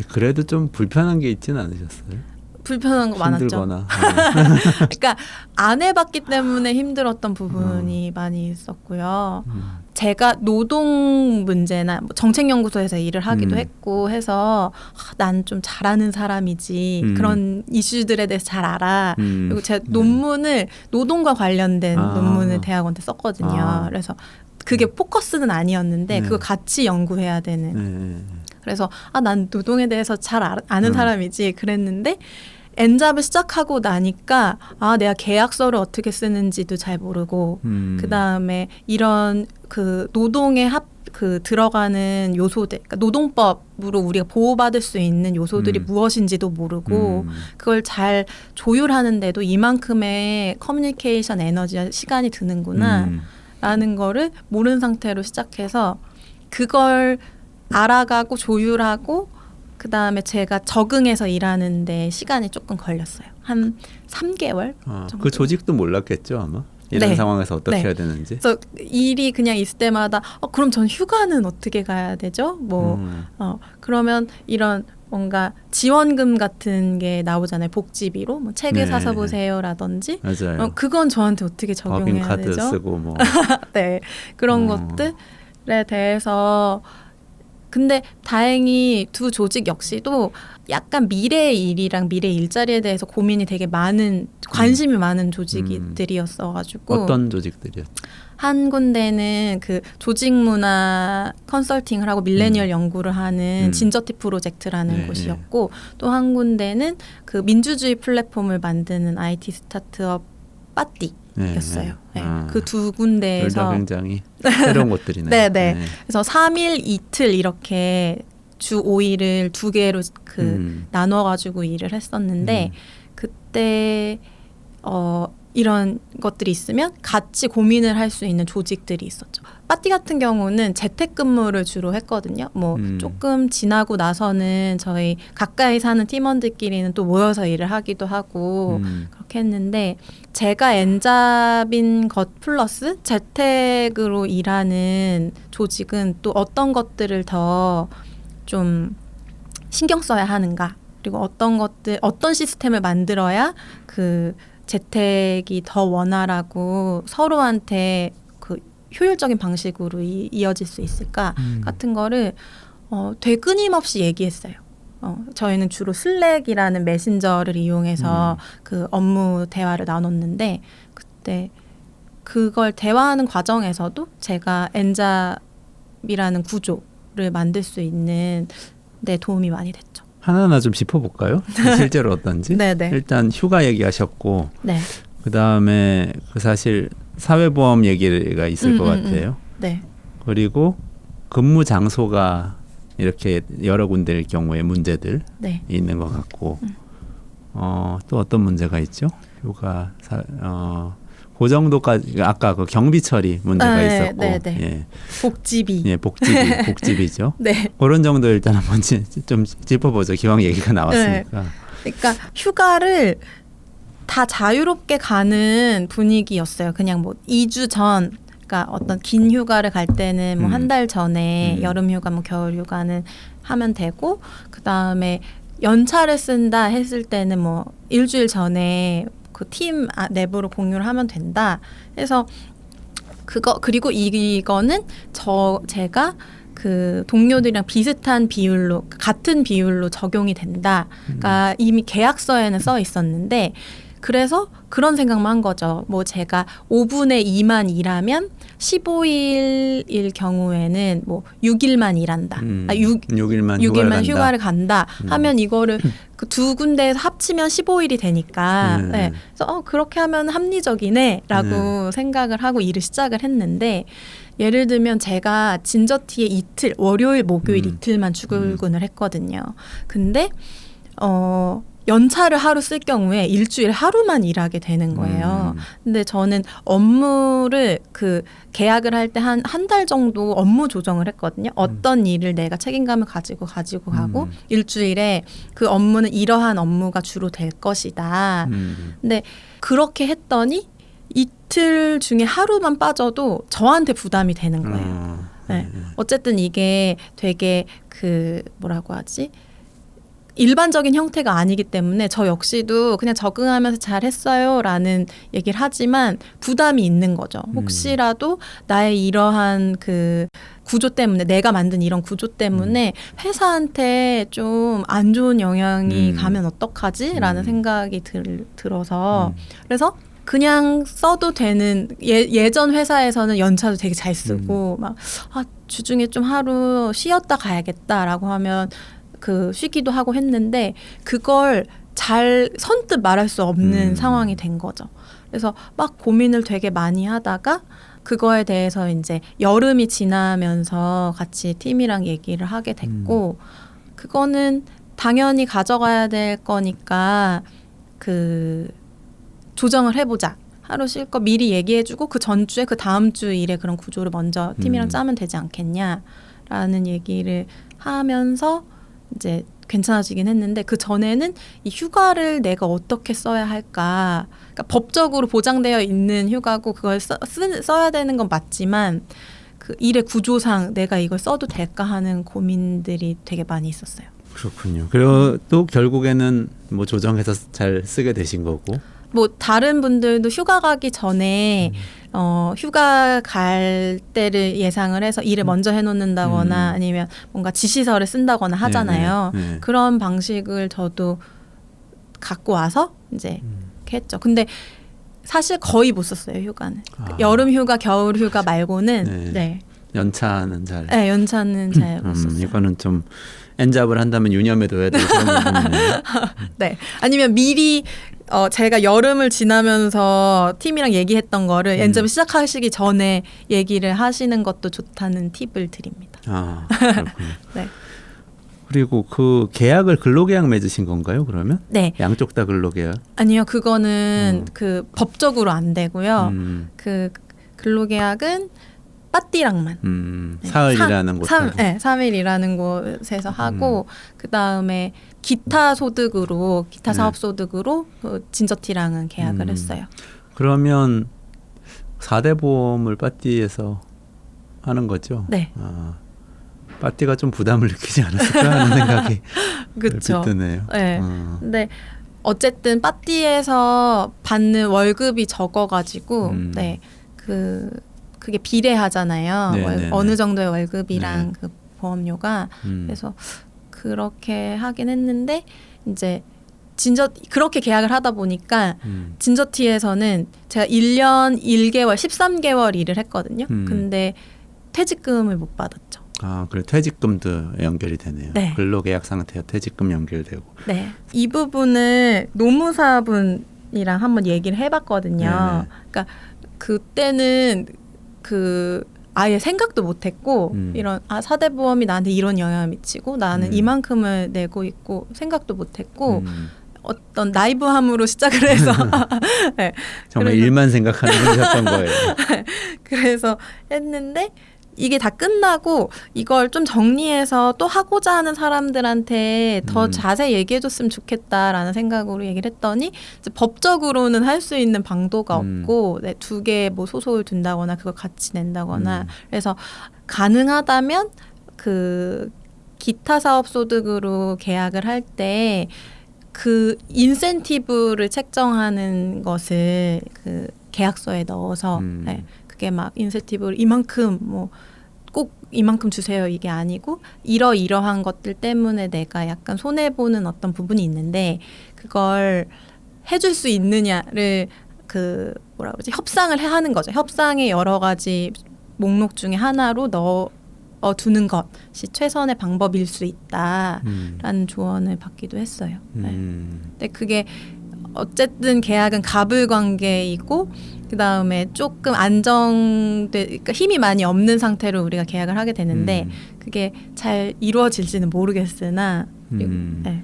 그래도 좀 불편한 게 있지는 않으셨어요? 불편한 거 많았죠. 힘들거나. 그러니까 안 해봤기 때문에 힘들었던 부분이 많이 있었고요. 제가 노동 문제나 뭐 정책연구소에서 일을 하기도 했고 해서 난 좀 잘하는 사람이지 그런 이슈들에 대해서 잘 알아. 그리고 제 논문을 노동과 관련된 논문을 대학원 때 썼거든요. 그래서 그게 포커스는 아니었는데 그거 같이 연구해야 되는. 그래서 난 노동에 대해서 잘 아는 사람이지 그랬는데 엔잡을 시작하고 나니까 내가 계약서를 어떻게 쓰는지도 잘 모르고 그다음에 이런 그 노동에 들어가는 요소들, 그러니까 노동법으로 우리가 보호받을 수 있는 요소들이 무엇인지도 모르고 그걸 잘 조율하는데도 이만큼의 커뮤니케이션 에너지와 시간이 드는구나 라는 거를 모르는 상태로 시작해서 그걸 알아가고 조율하고 그다음에 제가 적응해서 일하는데 시간이 조금 걸렸어요. 한 3개월 정도. 그 조직도 몰랐겠죠 아마? 이런 네. 상황에서 어떻게 네. 해야 되는지. 그래서 일이 그냥 있을 때마다 그럼 전 휴가는 어떻게 가야 되죠? 그러면 이런 뭔가 지원금 같은 게 나오잖아요. 복지비로 뭐 책을 사서 보세요라든지. 맞아요. 그건 저한테 어떻게 적용해야 법인카드 되죠? 쓰고 뭐. 네. 그런 것들에 대해서 근데 다행히 두 조직 역시도 약간 미래의 일이랑 미래의 일자리에 대해서 고민이 되게 많은 관심이 많은 조직들이었어가지고 어떤 조직들이요? 한 군데는 그 조직 문화 컨설팅을 하고 밀레니얼 연구를 하는 진저티 프로젝트라는 곳이었고 또 한 군데는 그 민주주의 플랫폼을 만드는 IT 스타트업 빠띠였어요. 그 두 군데에서 둘 다 굉장히 새로운 것들이네요. 네네. 그래서 3일 이틀 이렇게 주 5일을 두 개로 나눠가지고 일을 했었는데 그때 이런 것들이 있으면 같이 고민을 할 수 있는 조직들이 있었죠. 빠띠 같은 경우는 재택근무를 주로 했거든요. 뭐 조금 지나고 나서는 저희 가까이 사는 팀원들끼리는 또 모여서 일을 하기도 하고 그렇게 했는데 제가 엔잡인 것 플러스 재택으로 일하는 조직은 또 어떤 것들을 더 좀 신경 써야 하는가 그리고 어떤 시스템을 만들어야 그 재택이 더 원활하고 서로한테 그 효율적인 방식으로 이어질 수 있을까 같은 거를 되게 끊임없이 얘기했어요. 저희는 주로 슬랙이라는 메신저를 이용해서 그 업무 대화를 나눴는데 그때 그걸 대화하는 과정에서도 제가 엔잡이라는 구조를 만들 수 있는 데 도움이 많이 됐죠. 하나하나 좀 짚어볼까요? 실제로 어떤지. 네네. 일단 휴가 얘기하셨고 네. 그다음에 사실 사회보험 얘기가 있을 것 같아요. 네. 그리고 근무 장소가 이렇게 여러 군데일 경우에 문제들 있는 것 같고 또 어떤 문제가 있죠? 휴가 그 정도까지 아까 그 경비 처리 문제가 있었고 예. 복지비. 예, 복지비죠. 네. 그런 정도 일단 한번 좀 짚어보죠. 기왕 얘기가 나왔으니까. 네. 그러니까 휴가를 다 자유롭게 가는 분위기였어요. 그냥 뭐 2주 전, 그러니까 어떤 긴 휴가를 갈 때는 뭐 한 달 전에 여름 휴가, 뭐 겨울 휴가는 하면 되고, 그 다음에 연차를 쓴다 했을 때는 뭐 일주일 전에 그 팀 내부로 공유를 하면 된다. 그래서 그리고 이거는 제가 그 동료들이랑 비슷한 비율로 같은 비율로 적용이 된다. 그러니까 이미 계약서에는 써 있었는데 그래서 그런 생각만 한 거죠. 뭐 제가 5분의 2만 일하면 15일일 경우에는 뭐 6일만 일한다. 6일만 휴가를 간다. 하면 이거를 그 두 군데에서 합치면 15일이 되니까 네. 그래서 그렇게 하면 합리적이네라고 생각을 하고 일을 시작을 했는데 예를 들면 제가 진저티에 이틀, 월요일, 목요일 이틀만 출근을 했거든요. 근데 연차를 하루 쓸 경우에 일주일에 하루만 일하게 되는 거예요. 근데 저는 업무를 그 계약을 할 때 한 달 정도 업무 조정을 했거든요. 어떤 일을 내가 책임감을 가지고 가고 일주일에 그 업무는 이러한 업무가 주로 될 것이다. 근데 그렇게 했더니 이틀 중에 하루만 빠져도 저한테 부담이 되는 거예요. 네. 어쨌든 이게 되게 그 뭐라고 하지? 일반적인 형태가 아니기 때문에 저 역시도 그냥 적응하면서 잘했어요 라는 얘기를 하지만 부담이 있는 거죠. 혹시라도 나의 이러한 그 구조 때문에 내가 만든 이런 구조 때문에 회사한테 좀 안 좋은 영향이 가면 어떡하지? 라는 생각이 들어서 그래서 그냥 써도 되는 예전 회사에서는 연차도 되게 잘 쓰고 막 주중에 좀 하루 쉬었다 가야겠다라고 하면 그 쉬기도 하고 했는데 그걸 잘 선뜻 말할 수 없는 상황이 된 거죠. 그래서 막 고민을 되게 많이 하다가 그거에 대해서 이제 여름이 지나면서 같이 팀이랑 얘기를 하게 됐고 그거는 당연히 가져가야 될 거니까 그 조정을 해보자. 하루 쉴 거 미리 얘기해주고 그 전주에 그 다음 주 일에 그런 구조를 먼저 팀이랑 짜면 되지 않겠냐라는 얘기를 하면서 이제 괜찮아지긴 했는데 그 전에는 이 휴가를 내가 어떻게 써야 할까? 그러니까 법적으로 보장되어 있는 휴가고 그걸 써야 되는 건 맞지만 그 일의 구조상 내가 이걸 써도 될까 하는 고민들이 되게 많이 있었어요. 그렇군요. 그리고 또 결국에는 뭐 조정해서 잘 쓰게 되신 거고. 뭐 다른 분들도 휴가 가기 전에 휴가 갈 때를 예상을 해서 일을 먼저 해놓는다거나 아니면 뭔가 지시서를 쓴다거나 하잖아요. 네네. 그런 방식을 저도 갖고 와서 이제 이렇게 했죠. 근데 사실 거의 못 썼어요, 휴가는. 여름 휴가, 겨울 휴가 말고는 네. 연차는 잘. 네, 연차는 잘 못 썼어요. 이거는 좀 엔잡을 한다면 유념해둬야 될 그런 부분이네요. 네. 아니면 미리 제가 여름을 지나면서 팀이랑 얘기했던 거를 엔잡을 시작하시기 전에 얘기를 하시는 것도 좋다는 팁을 드립니다. 그렇군요. 네. 그리고 그 계약을 근로계약 맺으신 건가요? 그러면? 네. 양쪽 다 근로계약? 아니요, 그거는 그 법적으로 안 되고요. 그 근로계약은 빠띠랑만 사흘이라는 곳에서 3일이라는 곳에서 하고 그 다음에 기타 소득으로 기타 사업 소득으로 진저티랑은 계약을 했어요. 그러면 4대 보험을 빠띠에서 하는 거죠? 네. 빠띠가 좀 부담을 느끼지 않았을까 하는 생각이 그렇죠. 드네요. 네. 근데 어쨌든 빠띠에서 받는 월급이 적어가지고 네. 그게 비례하잖아요. 어느 정도의 월급이랑 그 보험료가 그래서 그렇게 하긴 했는데 이제 그렇게 계약을 하다 보니까 진저티에서는 제가 1년 1개월 13개월 일을 했거든요. 근데 퇴직금을 못 받았죠. 그래 퇴직금도 연결이 되네요. 네. 근로계약 상태와 퇴직금 연결되고. 네. 이 부분을 노무사분이랑 한번 얘기를 해봤거든요. 그러니까 그때는 아예 생각도 못했고 이런 4대 보험이 나한테 이런 영향을 미치고 나는 이만큼을 내고 있고 생각도 못했고 어떤 나이브함으로 시작을 해서 네. 정말 일만 생각하는 분이었던 거예요. 그래서 했는데 이게 다 끝나고 이걸 좀 정리해서 또 하고자 하는 사람들한테 더 자세히 얘기해줬으면 좋겠다라는 생각으로 얘기를 했더니 이제 법적으로는 할 수 있는 방도가 없고 2개 뭐 소속을 둔다거나 그걸 같이 낸다거나 그래서 가능하다면 그 기타 사업 소득으로 계약을 할 때 그 인센티브를 책정하는 것을 그 계약서에 넣어서 네. 그게 막 인센티브를 이만큼 뭐 꼭 이만큼 주세요 이게 아니고 이러한 것들 때문에 내가 약간 손해 보는 어떤 부분이 있는데 그걸 해줄 수 있느냐를 그 뭐라 그러지 협상을 하는 거죠. 협상의 여러 가지 목록 중에 하나로 두는 것이 최선의 방법일 수 있다라는 조언을 받기도 했어요. 네. 근데 그게 어쨌든 계약은 갑을 관계이고 그 다음에 조금 그러니까 힘이 많이 없는 상태로 우리가 계약을 하게 되는데 그게 잘 이루어질지는 모르겠으나 네.